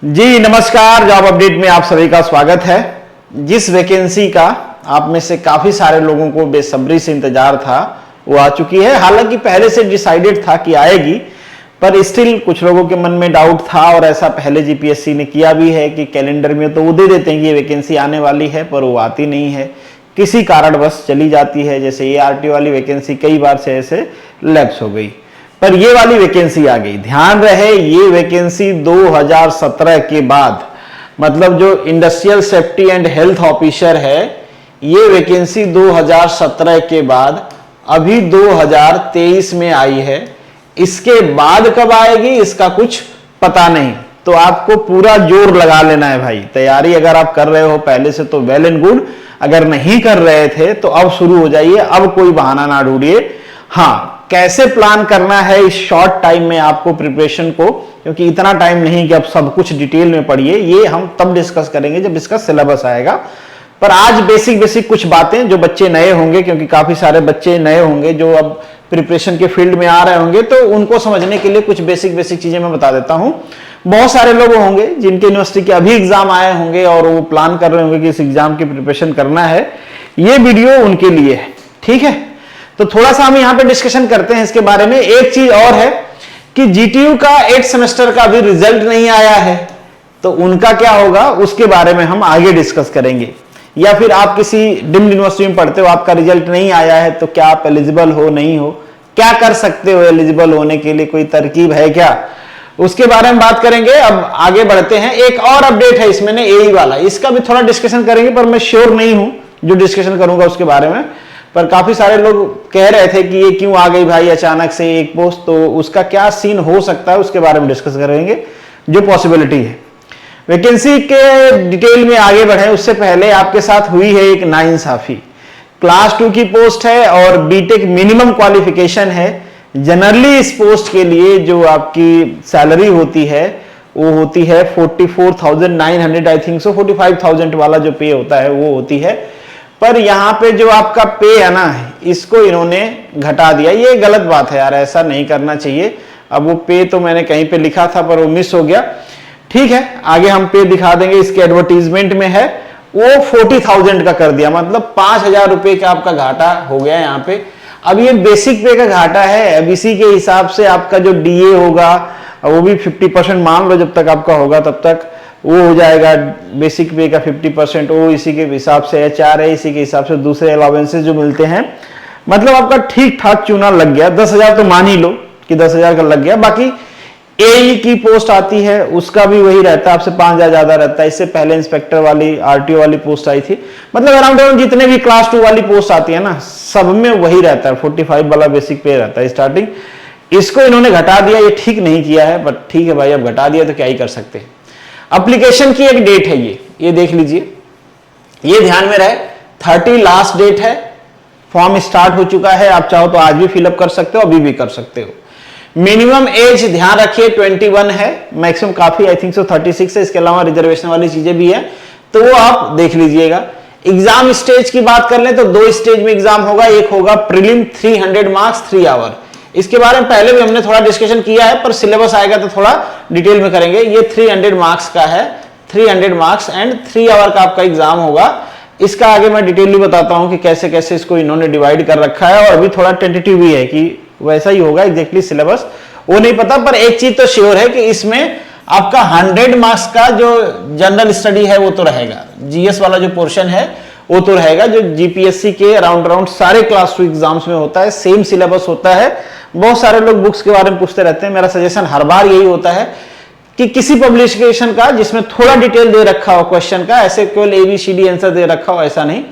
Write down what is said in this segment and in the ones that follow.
जी नमस्कार, job update में आप सभी का स्वागत है। जिस वैकेंसी का आप में से काफी सारे लोगों को बेसब्री से इंतजार था वो आ चुकी है। हालांकि पहले से डिसाइडेड था कि आएगी, पर स्टिल कुछ लोगों के मन में डाउट था और ऐसा पहले जीपीएससी ने किया भी है कि कैलेंडर में तो वो दे देते हैं कि ये वैकेंसी आने वाली है, पर वो आती नहीं है, किसी कारणवश चली जाती है। जैसे ये आरटी वाली वैकेंसी कई बार से ऐसे लैप्स हो गई, पर ये वाली वैकेंसी आ गई। ध्यान रहे, ये वैकेंसी 2017 के बाद, मतलब जो industrial safety and health officer है, ये वैकेंसी 2017 के बाद अभी 2023 में आई है। इसके बाद कब आएगी इसका कुछ पता नहीं, तो आपको पूरा जोर लगा लेना है भाई। तैयारी अगर आप कर रहे हो पहले से तो वेल एंड गुड, अगर नहीं कर रहे थे तो अब शुरू हो जाइए, अब कोई बहाना ना ढूंढिए। हाँ, कैसे प्लान करना है इस शॉर्ट टाइम में आपको प्रिपरेशन को, क्योंकि इतना टाइम नहीं कि आप सब कुछ डिटेल में पढ़िए, ये हम तब डिस्कस करेंगे जब इसका सिलेबस आएगा। पर आज बेसिक कुछ बातें जो बच्चे नए होंगे, क्योंकि काफी सारे बच्चे नए होंगे जो अब प्रिपरेशन के फील्ड में आ रहे होंगे, तो उनको समझने के लिए कुछ बेसिक चीजें मैं बता देता हूं। बहुत सारे लोग होंगे जिनके यूनिवर्सिटी के अभी एग्जाम आए होंगे और वो प्लान कर रहे होंगे कि इस एग्जाम की प्रिपरेशन करना है, ये वीडियो उनके लिए है। ठीक है, तो थोड़ा सा हम यहां पे डिस्कशन करते हैं इसके बारे में। एक चीज और है कि जीटीयू का 8 सेमेस्टर का अभी रिजल्ट नहीं आया है, तो उनका क्या होगा उसके बारे में हम आगे डिस्कस करेंगे। या फिर आप किसी डीम्ड यूनिवर्सिटी में पढ़ते हो, आपका रिजल्ट नहीं आया है, तो क्या आप एलिजिबल हो, नहीं हो, क्या कर सकते हो एलिजिबल होने के लिए, कोई तरकीब है क्या, उसके बारे में बात करेंगे। अब आगे बढ़ते हैं। एक और अपडेट है इसमें एआई वाला, इसका भी थोड़ा डिस्कशन करेंगे, पर मैं श्योर नहीं हूं जो डिस्कशन करूंगा उसके बारे में। पर काफी सारे लोग कह रहे थे कि ये क्यों आ गई भाई अचानक से एक पोस्ट, तो उसका क्या सीन हो सकता है उसके बारे में डिस्कस करेंगे, जो पॉसिबिलिटी है। वैकेंसी के डिटेल में आगे बढ़े उससे पहले आपके साथ हुई है एक नाइंसाफी। क्लास 2 की पोस्ट है और बीटेक मिनिमम क्वालिफिकेशन है। जनरली इस पोस्ट के लिए जो आपकी सैलरी होती है वो होती है 44,900, आई थिंक सो 45,000 वाला जो पे होता है वो होती है। पर यहां पे जो आपका पे है ना, इसको इन्होंने घटा दिया। ये गलत बात है यार, ऐसा नहीं करना चाहिए। अब वो पे तो मैंने कहीं पे लिखा था पर वो मिस हो गया। ठीक है, आगे हम पे दिखा देंगे, इसके एडवर्टीजमेंट में है। वो 40,000 का कर दिया, मतलब 5,000 रुपए का आपका घाटा हो गया यहाँ पे। अब ये बेसिक पे का घाटा है, अब इसी के हिसाब से आपका जो डीए होगा वो भी 50% मान लो, जब तक आपका होगा तब तक वो हो जाएगा। बेसिक पे का 50% वो इसी के हिसाब से एचआर है, इसी के हिसाब से दूसरे अलावेंसेस जो मिलते हैं। मतलब आपका ठीक ठाक चूना लग गया। 10,000 तो मान ही लो कि 10,000 का लग गया। बाकी एई की पोस्ट आती है उसका भी वही रहता है, आपसे 5,000 ज्यादा रहता है। इससे पहले इंस्पेक्टर वाली आरटीओ वाली पोस्ट आई थी। मतलब अराउंड जितने भी क्लास 2 वाली पोस्ट आती है ना, सब में वही रहता है, 45 वाला बेसिक पे रहता है स्टार्टिंग। इसको इन्होंने घटा दिया, ये ठीक नहीं किया है, बट ठीक है भाई, अब घटा दिया तो क्या ही कर सकते हैं। एप्लीकेशन की एक डेट है, ये देख लीजिए, ये ध्यान में रहे, 30 लास्ट डेट है। फॉर्म स्टार्ट हो चुका है, आप चाहो तो आज भी फिलअप कर सकते हो, अभी भी कर सकते हो। मिनिमम एज ध्यान रखिए 21 है, मैक्सिमम काफी आई थिंक सो 36 है। इसके अलावा रिजर्वेशन वाली चीजें भी है, तो वो आप देख लीजिएगा। एग्जाम स्टेज की बात कर ले तो 2 स्टेज में एग्जाम होगा। एक होगा प्रीलिम 300 मार्क्स 3 आवर, इसके बारे में पहले भी हमने थोड़ा डिस्कशन किया है, पर सिलेबस आएगा तो थोड़ा डिटेल में करेंगे। ये 300 मार्क्स का है, 300 मार्क्स एंड 3 आवर का आपका एग्जाम होगा। इसका आगे मैं डिटेलली बताता हूं कि कैसे कैसे इसको इन्होंने डिवाइड कर रखा है, और अभी थोड़ा टेंटेटिव भी है कि वैसा ही होगा एग्जैक्टली सिलेबस, वो नहीं पता। पर एक चीज तो श्योर है कि इसमें आपका 100 मार्क्स का जो जनरल स्टडी है वो तो रहेगा, जीएस वाला जो पोर्शन है वो तो रहेगा, जो जीपीएससी के अराउंड सारे क्लास 2 एग्जाम्स में होता है, सेम सिलेबस होता है। बहुत सारे लोग बुक्स के बारे में पूछते रहते हैं, मेरा सजेशन हर बार यही होता है कि किसी पब्लिकेशन का जिसमें थोड़ा डिटेल दे रखा हो क्वेश्चन का, ऐसे केवल ABCD आंसर दे रखा हो ऐसा नहीं,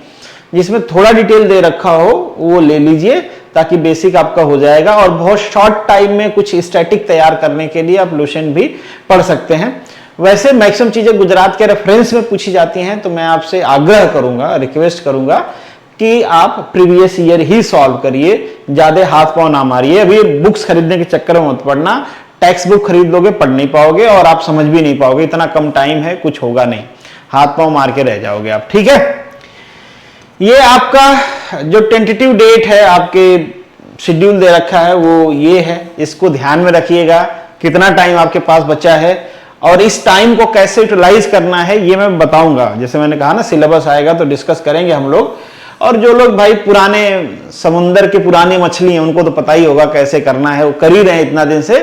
जिसमें थोड़ा डिटेल दे रखा हो वो ले लीजिए, ताकि बेसिक आपका हो जाएगा। और बहुत शॉर्ट टाइम में कुछ स्टैटिक तैयार करने के लिए आप लुसेंट भी पढ़ सकते हैं। वैसे मैक्सिमम चीजें गुजरात के रेफरेंस में पूछी जाती हैं, तो मैं आपसे आग्रह करूंगा, रिक्वेस्ट करूंगा कि आप प्रीवियस ईयर ही सॉल्व करिए, ज्यादा हाथ पांव ना मारिए। अभी बुक्स खरीदने के चक्कर में मत पड़ना, टेक्स्ट बुक खरीद लोगे पढ़ नहीं पाओगे और आप समझ भी नहीं पाओगे, इतना कम टाइम है, कुछ होगा नहीं, हाथ पांव मार के रह जाओगे आप। ठीक है, ये आपका जो टेंटेटिव डेट है, आपके शेड्यूल दे रखा है वो ये है, इसको ध्यान में रखिएगा। कितना टाइम आपके पास बचा है, और इस टाइम को कैसे यूटिलाइज करना है ये मैं बताऊंगा। जैसे मैंने कहा ना, सिलेबस आएगा तो डिस्कस करेंगे हम लोग। और जो लोग भाई पुराने समुंदर के पुरानी मछली हैं, उनको तो पता ही होगा कैसे करना है, वो कर ही रहे हैं इतना दिन से।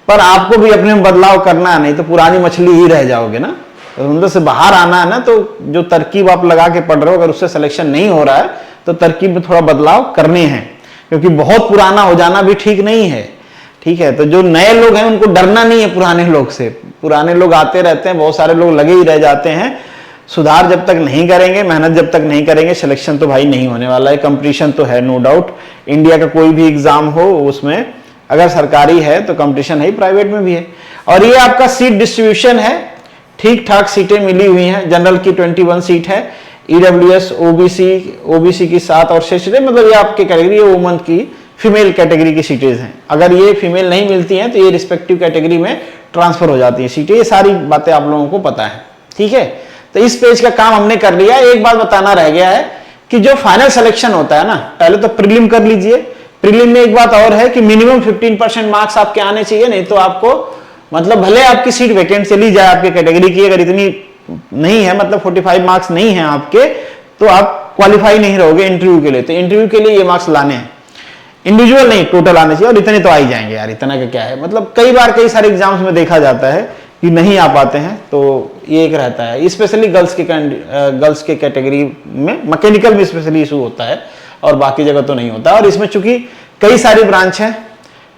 पर आपको भी अपने में बदलाव करना है, नहीं तो पुरानी मछली ही रह जाओगे ना। समुंदर से बाहर आना है ना, तो जो तरकीब आप लगा के पढ़ रहे हो, अगर उससे सिलेक्शन नहीं हो रहा है तो तरकीब में थोड़ा बदलाव करने हैं, क्योंकि बहुत पुराना हो जाना भी ठीक नहीं है। ठीक है, तो जो नए लोग हैं उनको डरना नहीं है पुराने लोग से। पुराने लोग आते रहते हैं, बहुत सारे लोग लगे ही रह जाते हैं। सुधार जब तक नहीं करेंगे, मेहनत जब तक नहीं करेंगे, सिलेक्शन तो भाई नहीं होने वाला है। कंपटीशन तो है नो डाउट, इंडिया का कोई भी एग्जाम हो उसमें अगर सरकारी है तो कंपटीशन है, प्राइवेट में भी है। और ये आपका सीट डिस्ट्रीब्यूशन है, ठीक ठाक सीटें मिली हुई हैं। जनरल की 21 सीट है, ईडब्ल्यूएस, ओबीसी की 7 और 6 सीटें, मतलब ये आपकी कैटेगरी, वुमन की फीमेल कैटेगरी की सीटें हैं। अगर ये फीमेल नहीं मिलती हैं तो ये रिस्पेक्टिव कैटेगरी में ट्रांसफर हो जाती है सीटें। ये सारी बातें आप लोगों को पता है। ठीक है, तो इस पेज का काम हमने कर लिया। एक बात बताना रह गया है कि जो फाइनल सिलेक्शन होता है ना, पहले तो प्रीलिम कर लीजिए। प्रीलिम में एक बात और है कि मिनिमम 15% मार्क्स आपके आने चाहिए, नहीं तो आपको मतलब भले आपकी सीट वैकेंट चली जाए आपके कैटेगरी की, अगर इतनी नहीं है, मतलब 45 मार्क्स नहीं है आपके, तो आप क्वालिफाई नहीं रहोगे इंटरव्यू के लिए। तो इंटरव्यू के लिए ये मार्क्स लाने हैं, इंडिविजुअल नहीं, टोटल आने चाहिए। और इतने तो आ ही जाएंगे यार, इतना का क्या है। मतलब कई बार कई सारे एग्जाम्स में देखा जाता है कि नहीं आ पाते हैं, तो ये एक रहता है। स्पेशली गर्ल्स के कैटेगरी में, मैकेनिकल में स्पेशली इशू होता है, और बाकी जगह तो नहीं होता। और इसमें चूंकि कई सारी ब्रांच है,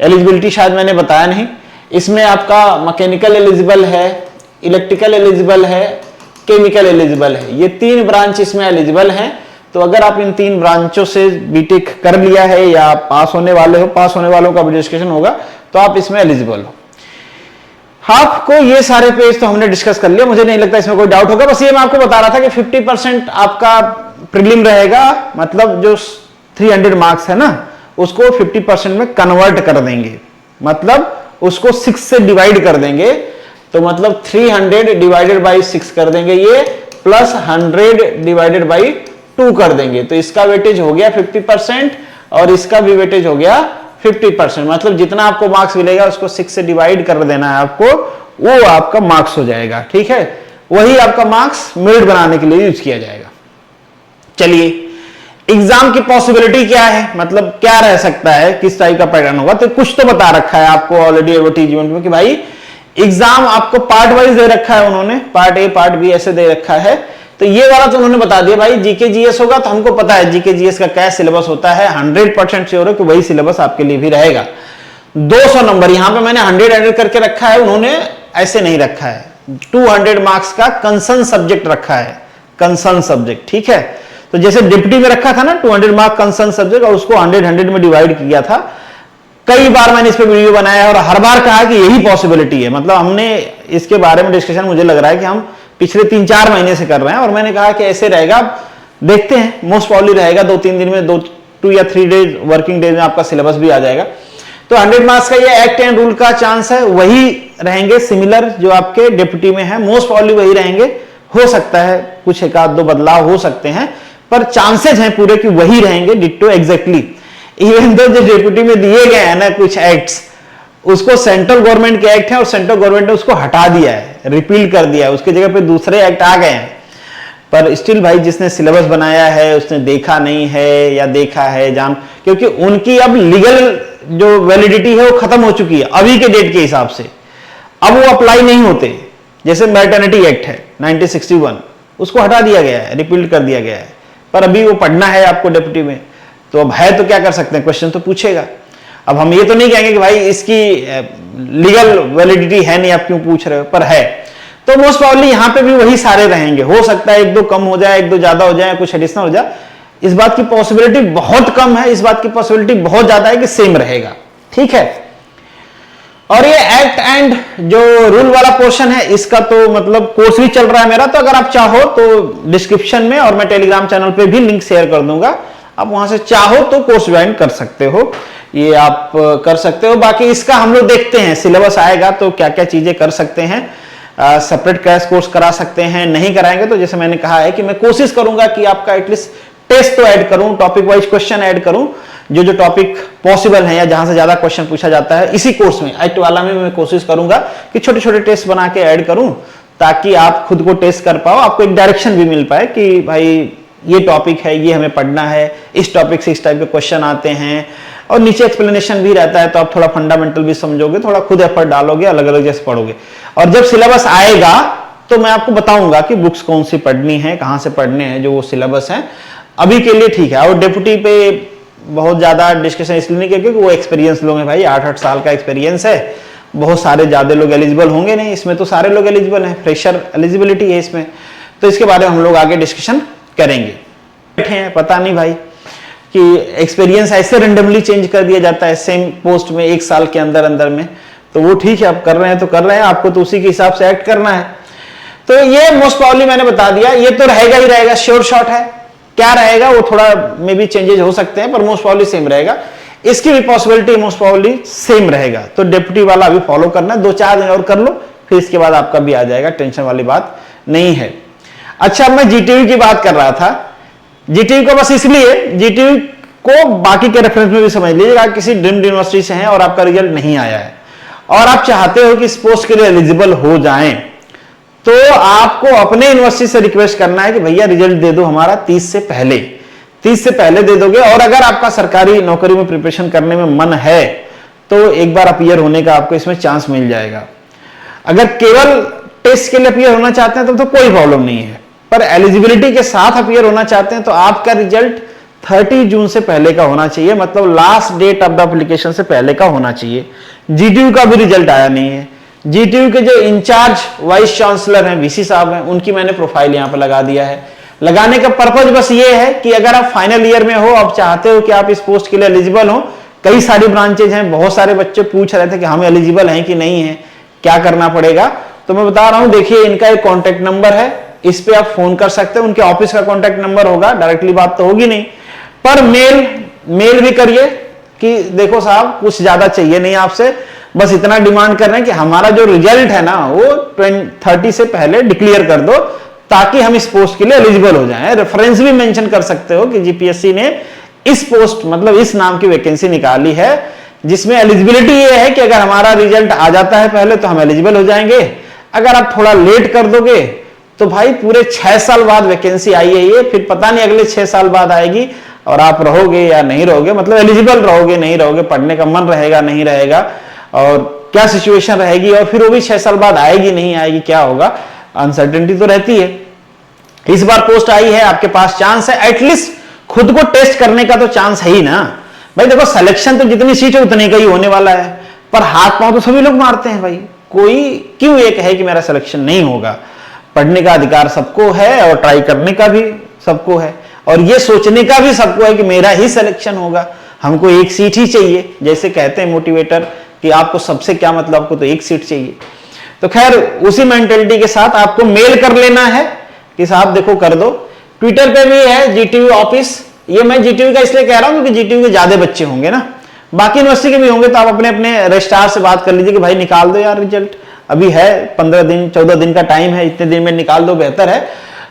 एलिजिबिलिटी शायद मैंने बताया नहीं। इसमें आपका मैकेनिकल एलिजिबल है, इलेक्ट्रिकल एलिजिबल है, केमिकल एलिजिबल है। ये 3 ब्रांच इसमें एलिजिबल हैं। तो अगर आप इन 3 ब्रांचों से बीटेक कर लिया है या पास होने वाले हो, पास होने वालों का भी डिस्कशन होगा, तो आप इसमें एलिजिबल हो। आपको ये सारे पेज तो हमने डिस्कस कर लिया, मुझे नहीं लगता इसमें कोई डाउट होगा। बस ये मैं आपको बता रहा था कि 50% आपका प्रीलिम रहेगा, मतलब जो 300 मार्क्स है ना, उसको 50% में कन्वर्ट कर देंगे, मतलब उसको 6 से डिवाइड कर देंगे। तो मतलब 300 डिवाइडेड बाई 6 कर देंगे ये, प्लस 100 डिवाइडेड बाई 2 कर देंगे। तो इसका वेटेज हो गया 50% और इसका भी वेटेज हो गया 50%। मतलब जितना आपको मार्क्स मिलेगा उसको 6 से डिवाइड कर देना है आपको, वो आपका मार्क्स हो जाएगा। ठीक है, वही आपका मार्क्स मेरिट बनाने के लिए यूज किया जाएगा। चलिए, एग्जाम की पॉसिबिलिटी क्या है, मतलब क्या रह सकता है, किस टाइप का पैटर्न होगा, तो कुछ तो बता रखा है आपको ऑलरेडी एडवर्टीजमेंट में कि भाई एग्जाम आपको पार्ट वाइज दे रखा है उन्होंने, पार्ट ए पार्ट बी ऐसे दे रखा है। तो ये वाला तो उन्होंने बता दिया भाई, जीके जीएस होगा, तो हमको पता है जीके जीएस का क्या सिलेबस होता है, 100% श्योर है कि वही सिलेबस आपके लिए भी रहेगा। 200 नंबर, यहां पे मैंने 100 एडेड करके रखा है, उन्होंने ऐसे नहीं रखा है। 200 मार्क्स का कंसर्न सब्जेक्ट रखा है, कंसर्न सब्जेक्ट। ठीक है, तो जैसे डिप्टी में रखा था ना 200 मार्क कंसर्न सब्जेक्ट, और उसको 100 में डिवाइड किया था। कई बार मैंने इस पे वीडियो बनाया है और हर बार कहा कि यही पॉसिबिलिटी है। मतलब हमने इसके बारे में डिस्कशन, मुझे लग रहा है कि हम पिछले 3-4 महीने से कर रहे हैं, और मैंने कहा कि ऐसे रहेगा, देखते हैं, मोस्ट प्रॉब्ली रहेगा 2-3 दिन में, 2 या 3 डेज वर्किंग डेज में आपका सिलेबस भी आ जाएगा। तो 100 मार्क्स का ये एक्ट एंड रूल का चांस है, वही रहेंगे सिमिलर जो आपके डिप्टी में है, मोस्ट प्रॉब्ली वही रहेंगे। हो सकता है कुछ एक आध 2 बदलाव हो सकते हैं, पर चांसेस हैं पूरे कि वही रहेंगे डिट्टो एग्जैक्टली। इवन दो जो डिप्टी में दिए गए हैं ना कुछ एक्ट्स, उसको सेंट्रल गवर्नमेंट के एक्ट है और सेंट्रल गवर्नमेंट ने उसको हटा दिया है, रिपील कर दिया है, उसकी जगह पे दूसरे एक्ट आ गए हैं। पर स्टिल भाई जिसने सिलेबस बनाया है उसने देखा नहीं है या देखा है जान, क्योंकि उनकी अब लीगल जो वैलिडिटी है वो खत्म हो चुकी है अभी के डेट के हिसाब से, अब वो अप्लाई नहीं होते। जैसे मैटरनिटी एक्ट है 1961, उसको हटा दिया गया है, रिपील कर दिया गया है, पर अभी वो पढ़ना है आपको डिप्टी में, तो अब है तो क्या कर सकते हैं, क्वेश्चन तो पूछेगा। अब हम ये तो नहीं कहेंगे कि भाई इसकी लीगल वैलिडिटी है नहीं, आप क्यों पूछ रहे हो, पर है। तो मोस्ट प्रॉब्ली यहां पे भी वही सारे रहेंगे। हो सकता है 1-2 कम हो जाए, 1-2 ज्यादा हो जाए, कुछ एडिशनल हो जाए। इस बात की पॉसिबिलिटी बहुत कम है, इस बात की पॉसिबिलिटी बहुत ज्यादा है कि सेम रहेगा। ठीक है, और ये एक्ट एंड जो रूल वाला पोर्शन है इसका तो मतलब कोर्स भी चल रहा है मेरा, तो अगर आप चाहो तो डिस्क्रिप्शन में और मैं टेलीग्राम चैनल पे भी लिंक शेयर कर दूंगा, आप वहां से चाहो तो कोर्स ज्वाइन कर सकते हो, ये आप कर सकते हो। बाकी इसका हम लोग देखते हैं, सिलेबस आएगा तो क्या क्या चीजें कर सकते हैं। सेपरेट क्रैश कोर्स करा सकते हैं, नहीं कराएंगे तो जैसे मैंने कहा है कि मैं कोशिश करूंगा कि आपका एटलीस्ट टेस्ट तो ऐड करूं, टॉपिक वाइज क्वेश्चन ऐड करूं, जो जो टॉपिक पॉसिबल है या जहां से ज्यादा क्वेश्चन पूछा जाता है, इसी कोर्स में एक्ट वाला में मैं कोशिश करूंगा कि छोटे छोटे टेस्ट बना के ऐड करूं, ताकि आप खुद को टेस्ट कर पाओ, आपको एक डायरेक्शन भी मिल पाए कि भाई ये टॉपिक है, ये हमें पढ़ना है, इस टॉपिक से इस टाइप के क्वेश्चन आते हैं, और नीचे एक्सप्लेनेशन भी रहता है, तो आप थोड़ा फंडामेंटल भी समझोगे, थोड़ा खुद एफर्ट डालोगे, अलग अलग जैसे पढ़ोगे। और जब सिलेबस आएगा तो मैं आपको बताऊंगा कि बुक्स कौन सी पढ़नी है, कहां से पढ़ने हैं, जो वो सिलेबस है। अभी के लिए ठीक है। और डेप्यूटी पे बहुत ज्यादा डिस्कशन इसलिए नहीं किया क्योंकि वो एक्सपीरियंस लोग हैं भाई, 8-8 साल का एक्सपीरियंस है, बहुत सारे ज्यादा लोग एलिजिबल होंगे नहीं, इसमें तो सारे लोग एलिजिबल हैं, फ्रेशर एलिजिबिलिटी है इसमें, तो इसके बारे में हम लोग आगे डिस्कशन करेंगे। बैठे हैं, पता नहीं भाई कि एक्सपीरियंस ऐसे रेंडमली चेंज कर दिया जाता है सेम पोस्ट में 1 साल के अंदर अंदर में, तो वो ठीक है, आप कर रहे हैं तो कर रहे हैं, आपको तो उसी के हिसाब से एक्ट करना है। तो ये मोस्ट प्रॉब्ली मैंने बता दिया, ये तो रहेगा ही रहेगा, श्योर शॉट है। क्या रहेगा वो थोड़ा मे बी चेंजेस हो सकते हैं, पर मोस्ट प्रॉब्ली सेम रहेगा। इसकी भी पॉसिबिलिटी मोस्ट प्रॉब्ली सेम रहेगा। तो डेप्यूटी वाला अभी फॉलो करना है, 2-4 दिन और कर लो, फिर इसके बाद आपका भी आ जाएगा, टेंशन वाली बात नहीं है। अच्छा, मैं जीटीयू की बात कर रहा था। जीटीयू को बस इसलिए, जीटीयू को बाकी के रेफरेंस में भी समझ लीजिएगा, किसी ड्रीम्ड यूनिवर्सिटी से हैं और आपका रिजल्ट नहीं आया है और आप चाहते हो कि इस पोस्ट के लिए एलिजिबल हो जाएं, तो आपको अपने यूनिवर्सिटी से रिक्वेस्ट करना है कि भैया रिजल्ट दे दो हमारा 30 से पहले। 30 से पहले दे दोगे, और अगर आपका सरकारी नौकरी में प्रिपरेशन करने में मन है तो एक बार अपीयर होने का आपको इसमें चांस मिल जाएगा। अगर केवल टेस्ट के लिए अपीयर होना चाहते हैं तो कोई प्रॉब्लम नहीं है, पर एलिजिबिलिटी के साथ अपीयर होना चाहते हैं तो आपका रिजल्ट 30 जून से पहले का होना चाहिए, मतलब last date of the application से पहले का होना चाहिए। जीटीयू का भी रिजल्ट आया नहीं है। जीटीयू के जो इंचार्ज वाइस चांसलर हैं, वीसी साहब हैं, उनकी मैंने प्रोफाइल यहां पर लगा दिया है। लगाने का पर्पज बस ये है कि अगर आप फाइनल ईयर में हो, आप चाहते हो कि आप इस पोस्ट के लिए एलिजिबल हो, कई सारी ब्रांचेज हैं, बहुत सारे बच्चे पूछ रहे थे कि हम एलिजिबल हैं कि नहीं है, क्या करना पड़ेगा, तो मैं बता रहा हूं, देखिए इनका एक कॉन्टेक्ट नंबर है, इस पे आप फोन कर सकते हैं, उनके ऑफिस का कॉन्टेक्ट नंबर होगा, डायरेक्टली बात तो होगी नहीं, पर मेल भी करिए कि देखो साहब कुछ ज्यादा चाहिए नहीं आपसे, बस इतना डिमांड कर रहे हैं कि हमारा जो रिजल्ट है ना वो 30 से पहले डिक्लेयर कर दो, ताकि हम इस पोस्ट के लिए एलिजिबल हो जाएं। रेफरेंस भी मेंशन कर सकते हो कि जीपीएससी ने इस पोस्ट, मतलब इस नाम की वैकेंसी निकाली है, जिसमें एलिजिबिलिटी ये है कि अगर हमारा रिजल्ट आ जाता है पहले तो हम एलिजिबल हो जाएंगे, अगर आप थोड़ा लेट कर दोगे तो भाई पूरे 6 साल बाद वैकेंसी आई है ये, फिर पता नहीं अगले 6 साल बाद आएगी और आप रहोगे या नहीं रहोगे, मतलब एलिजिबल रहोगे नहीं रहोगे, पढ़ने का मन रहेगा नहीं रहेगा, और क्या सिचुएशन रहेगी, और फिर वो भी 6 साल बाद आएगी नहीं आएगी, क्या होगा, अनसर्टेनिटी तो रहती है। इस बार पोस्ट आई है, आपके पास चांस है, एटलीस्ट खुद को टेस्ट करने का तो चांस है ही ना भाई। देखो सिलेक्शन तो जितनी सीट है उतने का ही होने वाला है, पर हाथ पांव तो सभी लोग मारते हैं भाई, कोई क्यों ये कहे कि मेरा सिलेक्शन नहीं होगा। पढ़ने का अधिकार सबको है और ट्राई करने का भी सबको है, और ये सोचने का भी सबको है कि मेरा ही सिलेक्शन होगा, हमको एक सीट ही चाहिए। जैसे कहते हैं मोटिवेटर कि आपको सबसे क्या मतलब, आपको तो एक सीट चाहिए। तो खैर उसी मेंटेलिटी के साथ आपको मेल कर लेना है कि साहब देखो कर दो। ट्विटर पे भी है जीटीयू ऑफिस, ये मैं जीटीयू का इसलिए कह रहा हूं क्योंकि जीटीयू के ज्यादा बच्चे होंगे ना, बाकी यूनिवर्सिटी के भी होंगे, तो आप अपने अपने रजिस्ट्रार से बात कर लीजिए कि भाई निकाल दो यार रिजल्ट, अभी है 15 दिन 14 दिन का टाइम है, इतने दिन में निकाल दो बेहतर है।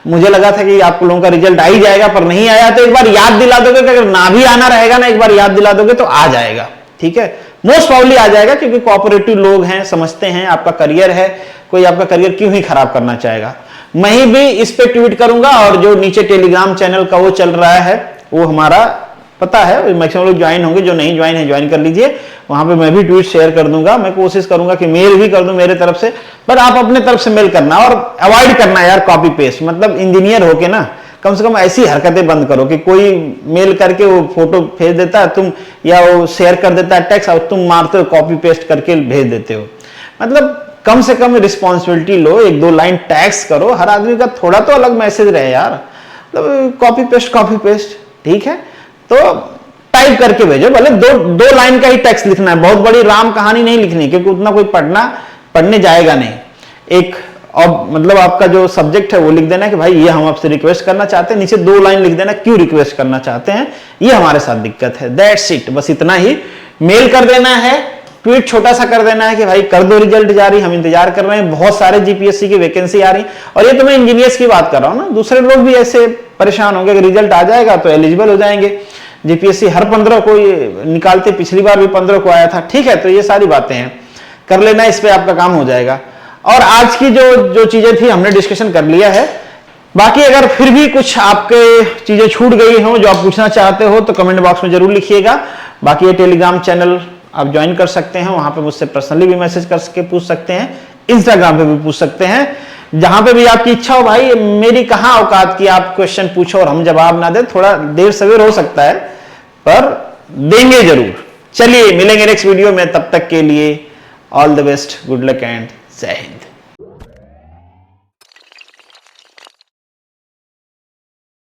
मुझे लगा था कि आप लोगों का रिजल्ट आ ही जाएगा, पर नहीं आया, तो एक बार याद दिला दोगे कि अगर ना भी आना रहेगा ना, एक बार याद दिला दोगे तो आ जाएगा, ठीक है, मोस्ट प्रॉब्ली आ जाएगा, क्योंकि कोऑपरेटिव लोग हैं, समझते हैं आपका करियर है, कोई आपका करियर क्यों ही खराब करना चाहेगा। मैं भी इस पे ट्वीट करूंगा, और जो नीचे टेलीग्राम चैनल का वो चल रहा है, वो हमारा पता है, मैक्सिमम लोग ज्वाइन होंगे, जो नहीं ज्वाइन है ज्वाइन कर लीजिए, वहां पे मैं भी ट्वीट शेयर कर दूंगा। मैं कोशिश करूंगा कि मेल भी कर दूं मेरे तरफ से, पर आप अपने तरफ से मेल करना और अवॉइड करना यार कॉपी पेस्ट, मतलब इंजीनियर होके ना कम से कम ऐसी हरकतें बंद करो कि कोई मेल करके वो फोटो भेज देता है तुम, या वो शेयर कर देता है टेक्स्ट, और तुम मारते हो कॉपी पेस्ट करके भेज देते हो। मतलब कम से कम रिस्पॉन्सिबिलिटी लो, 1-2 लाइन टैक्स करो, हर आदमी का थोड़ा तो अलग मैसेज रहे यार, मतलब कॉपी पेस्ट, ठीक है, तो टाइप करके भेजो, भले 2 लाइन का ही टेक्स्ट लिखना है, बहुत बड़ी राम कहानी नहीं लिखनी, क्योंकि उतना कोई पढ़ने जाएगा नहीं। एक और मतलब आपका जो सब्जेक्ट है वो लिख देना कि भाई ये हम आपसे रिक्वेस्ट करना चाहते हैं, नीचे 2 लाइन लिख देना क्यों रिक्वेस्ट करना चाहते हैं, ये हमारे साथ दिक्कत है, दैट्स इट, बस इतना ही। मेल कर देना है, ट्वीट छोटा सा कर देना है कि भाई कर दो रिजल्ट जारी, हम इंतजार कर रहे हैं, बहुत सारे जीपीएससी की वैकेंसी आ रही, और ये तो मैं इंजीनियर्स की बात कर रहा हूं ना, दूसरे लोग भी ऐसे परेशान होंगे कि रिजल्ट आ जाएगा तो एलिजिबल हो जाएंगे। जीपीएससी हर 15 को निकालते, पिछली बार भी 15 को आया था। ठीक है, तो ये सारी बातें हैं, कर लेना, इस पे आपका काम हो जाएगा। और आज की जो चीजें थी हमने डिस्कशन कर लिया है। बाकी अगर फिर भी कुछ आपके चीजें छूट गई हो जो आप पूछना चाहते हो तो कमेंट बॉक्स में जरूर लिखिएगा। बाकी ये टेलीग्राम चैनल आप ज्वाइन कर सकते हैं, वहां पे मुझसे पर्सनली भी मैसेज करके पूछ सकते हैं, इंस्टाग्राम पे भी पूछ सकते हैं, जहां पे भी आपकी इच्छा हो। भाई मेरी कहां औकात की आप क्वेश्चन पूछो और हम जवाब ना दे, थोड़ा देर सवेर हो सकता है पर देंगे जरूर। चलिए मिलेंगे नेक्स्ट वीडियो में, तब तक के लिए all the best, good luck and जय हिंद।